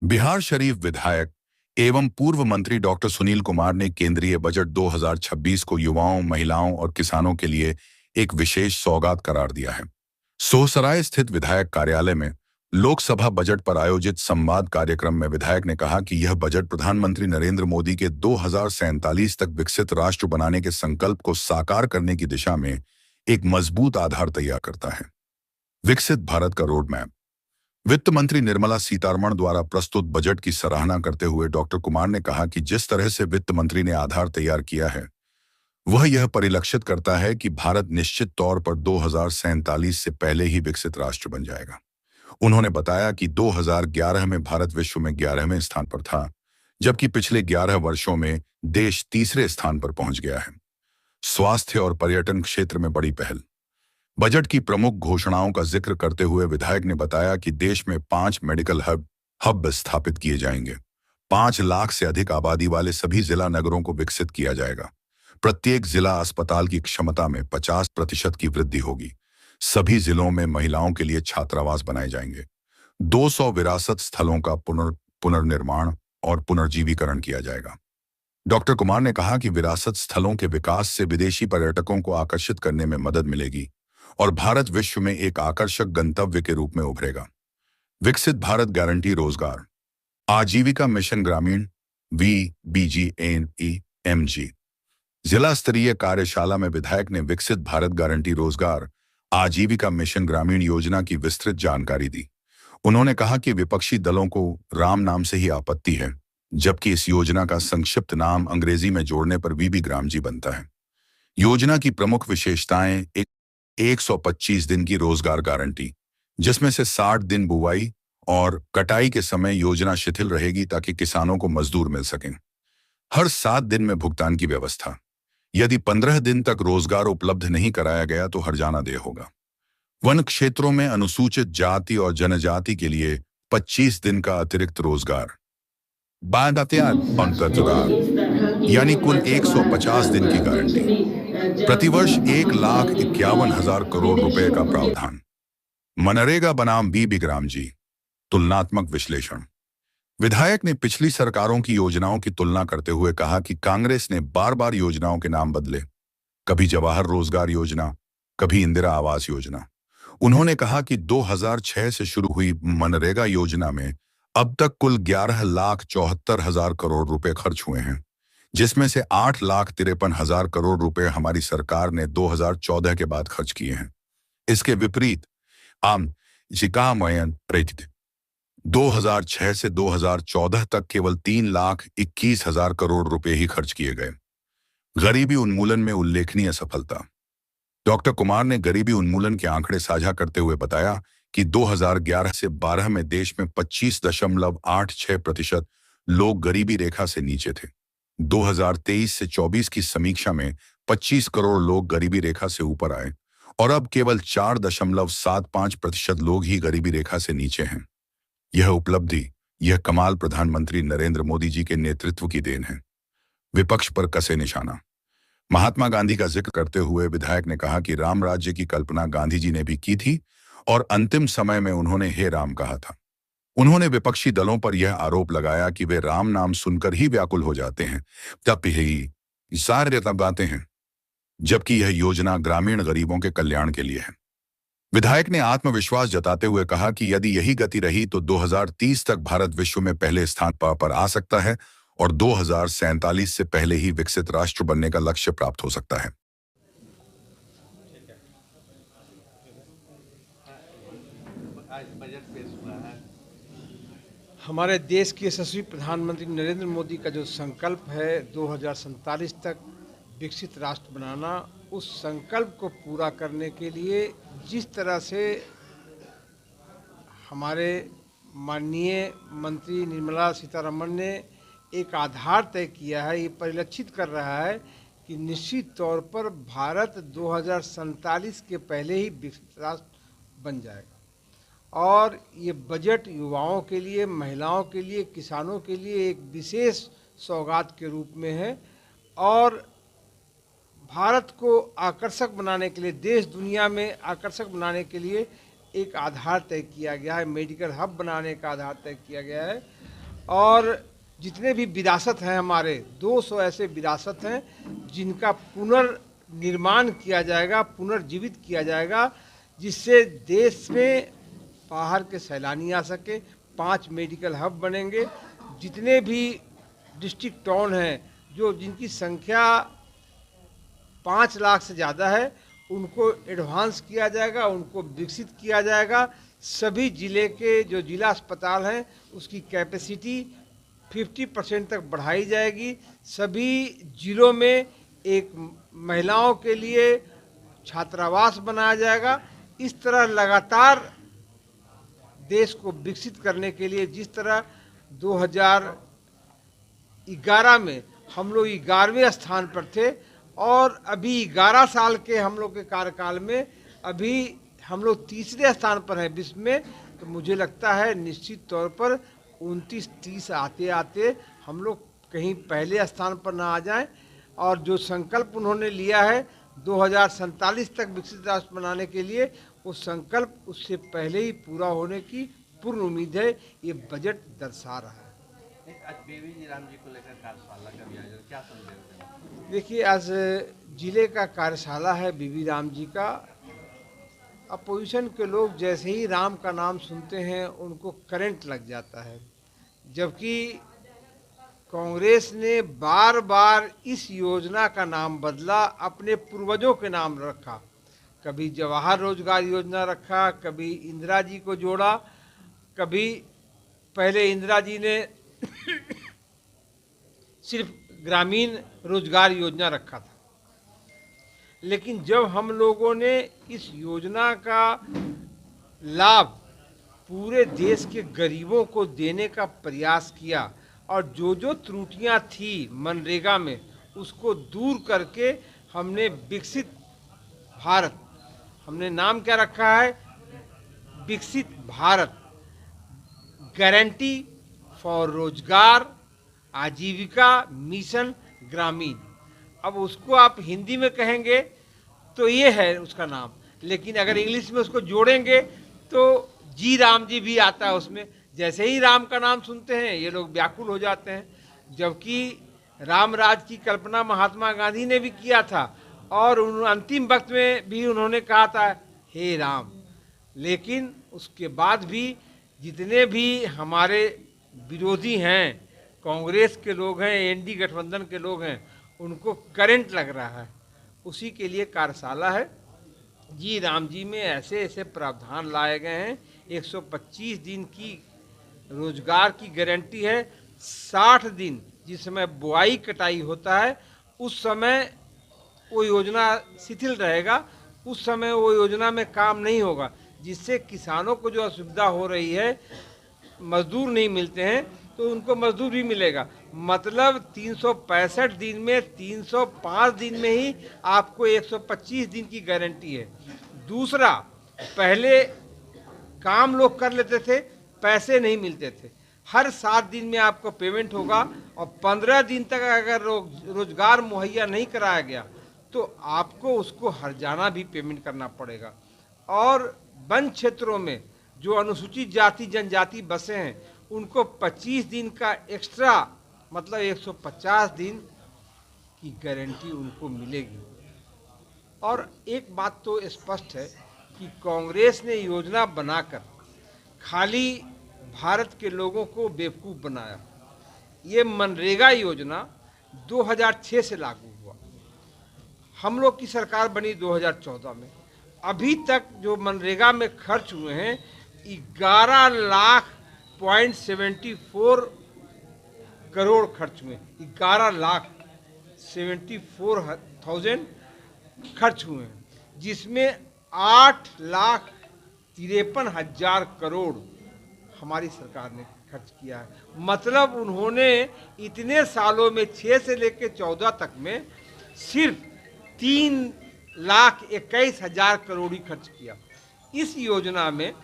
बिहार शरीफ विधायक एवं पूर्व मंत्री डॉक्टर सुनील कुमार ने केंद्रीय बजट 2026 को युवाओं, महिलाओं और किसानों के लिए एक विशेष सौगात करार दिया है। सोहसराय स्थित विधायक कार्यालय में लोकसभा बजट पर आयोजित संवाद कार्यक्रम में विधायक ने कहा कि यह बजट प्रधानमंत्री नरेंद्र मोदी के 2047 तक विकसित राष्ट्र बनाने के संकल्प को साकार करने की दिशा में एक मजबूत आधार तैयार करता है। विकसित भारत का रोड मैप। वित्त मंत्री निर्मला सीतारमण द्वारा प्रस्तुत बजट की सराहना करते हुए डॉक्टर कुमार ने कहा कि जिस तरह से वित्त मंत्री ने आधार तैयार किया है वह यह परिलक्षित करता है कि भारत निश्चित तौर पर 2047 से पहले ही विकसित राष्ट्र बन जाएगा। उन्होंने बताया कि 2011 में भारत विश्व में 11वें स्थान पर था, जबकि पिछले 11 वर्षों में देश तीसरे स्थान पर पहुंच गया है। स्वास्थ्य और पर्यटन क्षेत्र में बड़ी पहल। बजट की प्रमुख घोषणाओं का जिक्र करते हुए विधायक ने बताया कि देश में 5 मेडिकल हब स्थापित किए जाएंगे। 5 लाख से अधिक आबादी वाले सभी जिला नगरों को विकसित किया जाएगा। प्रत्येक जिला अस्पताल की क्षमता में 50% की वृद्धि होगी। सभी जिलों में महिलाओं के लिए छात्रावास बनाए जाएंगे। 200 विरासत स्थलों का पुनर्निर्माण और पुनर्जीवीकरण किया जाएगा। डॉक्टर कुमार ने कहा कि विरासत स्थलों के विकास से विदेशी पर्यटकों को आकर्षित करने में मदद मिलेगी और भारत विश्व में एक आकर्षक गंतव्य के रूप में उभरेगा। विकसित भारत गारंटी रोजगार। आजीविका मिशन ग्रामीण VBGNEMG जिला स्तरीय कार्यशाला में विधायक ने विकसित भारत गारंटी रोजगार आजीविका मिशन ग्रामीण योजना की विस्तृत जानकारी दी। उन्होंने कहा कि विपक्षी दलों को राम नाम से ही आपत्ति है, जबकि इस योजना का संक्षिप्त नाम अंग्रेजी में जोड़ने पर VB ग्रामजी बनता है। योजना की प्रमुख विशेषताएं 125 दिन की रोजगार गारंटी, जिसमें से 60 दिन बुआई और कटाई के समय योजना शिथिल रहेगी ताकि किसानों को मजदूर मिल सकें। हर 7 दिन में भुगतान की व्यवस्था। यदि 15 दिन तक रोजगार उपलब्ध नहीं कराया गया तो हर्जाना देय होगा। वन क्षेत्रों में अनुसूचित जाति और जनजाति के लिए 25 दिन का अतिरिक्त रोजगार। यानी कुल 150 दिन की गारंटी। प्रतिवर्ष 1,51,000 करोड़ रुपए का प्रावधान। मनरेगा बनाम VB ग्रामजी। तुलनात्मक विश्लेषण। विधायक ने पिछली सरकारों की योजनाओं की तुलना करते हुए कहा कि कांग्रेस ने बार बार योजनाओं के नाम बदले, कभी जवाहर रोजगार योजना, कभी इंदिरा आवास योजना। उन्होंने कहा कि 2006 से शुरू हुई मनरेगा योजना में अब तक कुल 11,74,000 करोड़ रुपए खर्च हुए हैं, जिसमें से 8,53,000 करोड़ रुपए हमारी सरकार ने 2014 के बाद खर्च किए हैं। इसके विपरीत 2006 से 2014 तक केवल 3,21,000 करोड़ रुपए ही खर्च किए गए। गरीबी उन्मूलन में उल्लेखनीय सफलता। डॉक्टर कुमार ने गरीबी उन्मूलन के आंकड़े साझा करते हुए बताया कि 2011 से 12 में देश में 25.86% लोग गरीबी रेखा से नीचे थे। 2023 से 24 की समीक्षा में 25 करोड़ लोग गरीबी रेखा से ऊपर आए और अब केवल 4.75% लोग ही गरीबी रेखा से नीचे हैं। यह उपलब्धि, यह कमाल प्रधानमंत्री नरेंद्र मोदी जी के नेतृत्व की देन है। विपक्ष पर कसे निशाना। महात्मा गांधी का जिक्र करते हुए विधायक ने कहा कि राम राज्य की कल्पना गांधी जी ने भी की थी और अंतिम समय में उन्होंने हे राम कहा था। उन्होंने विपक्षी दलों पर यह आरोप लगाया कि वे राम नाम सुनकर ही व्याकुल हो जाते हैं, तब ही सारे तब गाते हैं, जबकि यह योजना ग्रामीण गरीबों के कल्याण के लिए है। विधायक ने आत्मविश्वास जताते हुए कहा कि यदि यही गति रही तो 2030 तक भारत विश्व में पहले स्थान पर आ सकता है और 2047 से पहले ही विकसित राष्ट्र बनने का लक्ष्य प्राप्त हो सकता है। हमारे देश के यशस्वी प्रधानमंत्री नरेंद्र मोदी का जो संकल्प है 2047 तक विकसित राष्ट्र बनाना, उस संकल्प को पूरा करने के लिए जिस तरह से हमारे माननीय मंत्री निर्मला सीतारमण ने एक आधार तय किया है, ये परिलक्षित कर रहा है कि निश्चित तौर पर भारत 2047 के पहले ही विकसित राष्ट्र बन जाएगा। और ये बजट युवाओं के लिए, महिलाओं के लिए, किसानों के लिए एक विशेष सौगात के रूप में है और भारत को आकर्षक बनाने के लिए, देश दुनिया में आकर्षक बनाने के लिए एक आधार तय किया गया है, मेडिकल हब बनाने का आधार तय किया गया है। और जितने भी विरासत हैं हमारे 200 ऐसे विरासत हैं जिनका पुनर्निर्माण किया जाएगा, पुनर्जीवित किया जाएगा, जिससे देश में बाहर के सैलानी आ सके। 5 मेडिकल हब बनेंगे। जितने भी डिस्ट्रिक्ट टाउन हैं जो जिनकी संख्या 5 लाख से ज़्यादा है, उनको एडवांस किया जाएगा, उनको विकसित किया जाएगा। सभी ज़िले के जो जिला अस्पताल हैं उसकी कैपेसिटी 50% तक बढ़ाई जाएगी। सभी ज़िलों में एक महिलाओं के लिए छात्रावास बनाया जाएगा। इस तरह लगातार देश को विकसित करने के लिए, जिस तरह 2011 में हम लोग 11वें स्थान पर थे और अभी 11 साल के हम लोग के कार्यकाल में अभी हम लोग 3रे स्थान पर हैं विश्व में, तो मुझे लगता है निश्चित तौर पर 29-30 आते आते हम लोग कहीं पहले स्थान पर ना आ जाएं। और जो संकल्प उन्होंने लिया है 2047 तक विकसित राष्ट्र बनाने के लिए, वो संकल्प उससे पहले ही पूरा होने की पूर्ण उम्मीद है। ये बजट दर्शा रहा है। आज बीवी राम जी को लेकर कार्यशाला का भी आयोजन, क्या संदेश देना? देखिए, आज जिले का कार्यशाला है बीवी राम जी का। अपोजिशन के लोग जैसे ही राम का नाम सुनते हैं उनको करंट लग जाता है, जबकि कांग्रेस ने बार बार इस योजना का नाम बदला, अपने पूर्वजों के नाम रखा। कभी जवाहर रोजगार योजना रखा, कभी इंदिरा जी को जोड़ा, कभी पहले इंदिरा जी ने सिर्फ ग्रामीण रोजगार योजना रखा था। लेकिन जब हम लोगों ने इस योजना का लाभ पूरे देश के गरीबों को देने का प्रयास किया और जो जो त्रुटियां थी मनरेगा में उसको दूर करके हमने विकसित भारत, हमने नाम क्या रखा है, विकसित भारत, गारंटी फॉर रोजगार आजीविका मिशन ग्रामीण। अब उसको आप हिंदी में कहेंगे तो ये है उसका नाम, लेकिन अगर इंग्लिश में उसको जोड़ेंगे तो जी राम जी भी आता है उसमें। जैसे ही राम का नाम सुनते हैं ये लोग व्याकुल हो जाते हैं, जबकि राम राज की कल्पना महात्मा गांधी ने भी किया था और उन अंतिम वक्त में भी उन्होंने कहा था हे राम। लेकिन उसके बाद भी जितने भी हमारे विरोधी हैं, कांग्रेस के लोग हैं, एनडी गठबंधन के लोग हैं, उनको करंट लग रहा है। उसी के लिए कार्यशाला है। जी राम जी में ऐसे ऐसे प्रावधान लाए गए हैं। 125 दिन की रोजगार की गारंटी है। 60 दिन जिस समय बुआई कटाई होता है उस समय वो योजना शिथिल रहेगा, उस समय वो योजना में काम नहीं होगा, जिससे किसानों को जो असुविधा हो रही है, मजदूर नहीं मिलते हैं तो उनको मजदूर भी मिलेगा। मतलब 365 दिन में 305 दिन में ही आपको 125 दिन की गारंटी है। दूसरा, पहले काम लोग कर लेते थे, पैसे नहीं मिलते थे। हर 7 दिन में आपको पेमेंट होगा और 15 दिन तक अगर रोजगार मुहैया नहीं कराया गया तो आपको उसको हर्जाना भी पेमेंट करना पड़ेगा। और वन क्षेत्रों में जो अनुसूचित जाति जनजाति बसे हैं उनको 25 दिन का एक्स्ट्रा, मतलब 150 दिन की गारंटी उनको मिलेगी। और एक बात तो स्पष्ट है कि कांग्रेस ने योजना बनाकर खाली भारत के लोगों को बेवकूफ़ बनाया। ये मनरेगा योजना 2006 से लागू हुआ, हम लोग की सरकार बनी 2014 में। अभी तक जो मनरेगा में खर्च हुए हैं 11,74 करोड़ खर्च हुए, 11,74,000 खर्च हुए हैं, जिसमें 8,53,000 करोड़ हमारी सरकार ने खर्च किया है। मतलब उन्होंने इतने सालों में 6 से लेकर 14 तक में सिर्फ 3,21,000 करोड़ ही खर्च किया। इस योजना में,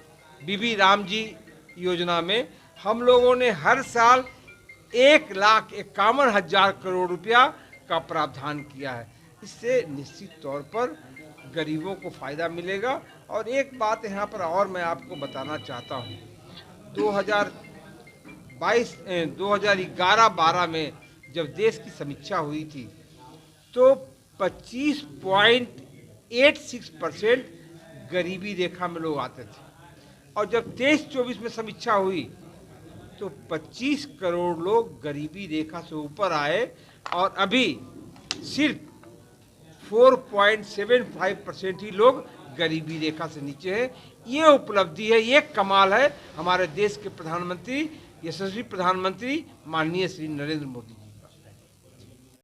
बीबी राम जी योजना में, हम लोगों ने हर साल 1,51,000 करोड़ रुपया का प्रावधान किया है। इससे निश्चित तौर पर गरीबों को फ़ायदा मिलेगा। और एक बात यहाँ पर और मैं आपको बताना चाहता हूँ, 2011-12 में जब देश की समीक्षा हुई थी तो 25.86% गरीबी रेखा में लोग आते थे, और जब 23-24 में समीक्षा हुई तो 25 करोड़ लोग गरीबी रेखा से ऊपर आए, और अभी सिर्फ 4.75% ही लोग गरीबी रेखा से नीचे हैं। ये उपलब्धि है, ये कमाल है हमारे देश के प्रधानमंत्री, यशस्वी प्रधानमंत्री माननीय श्री नरेंद्र मोदी जी।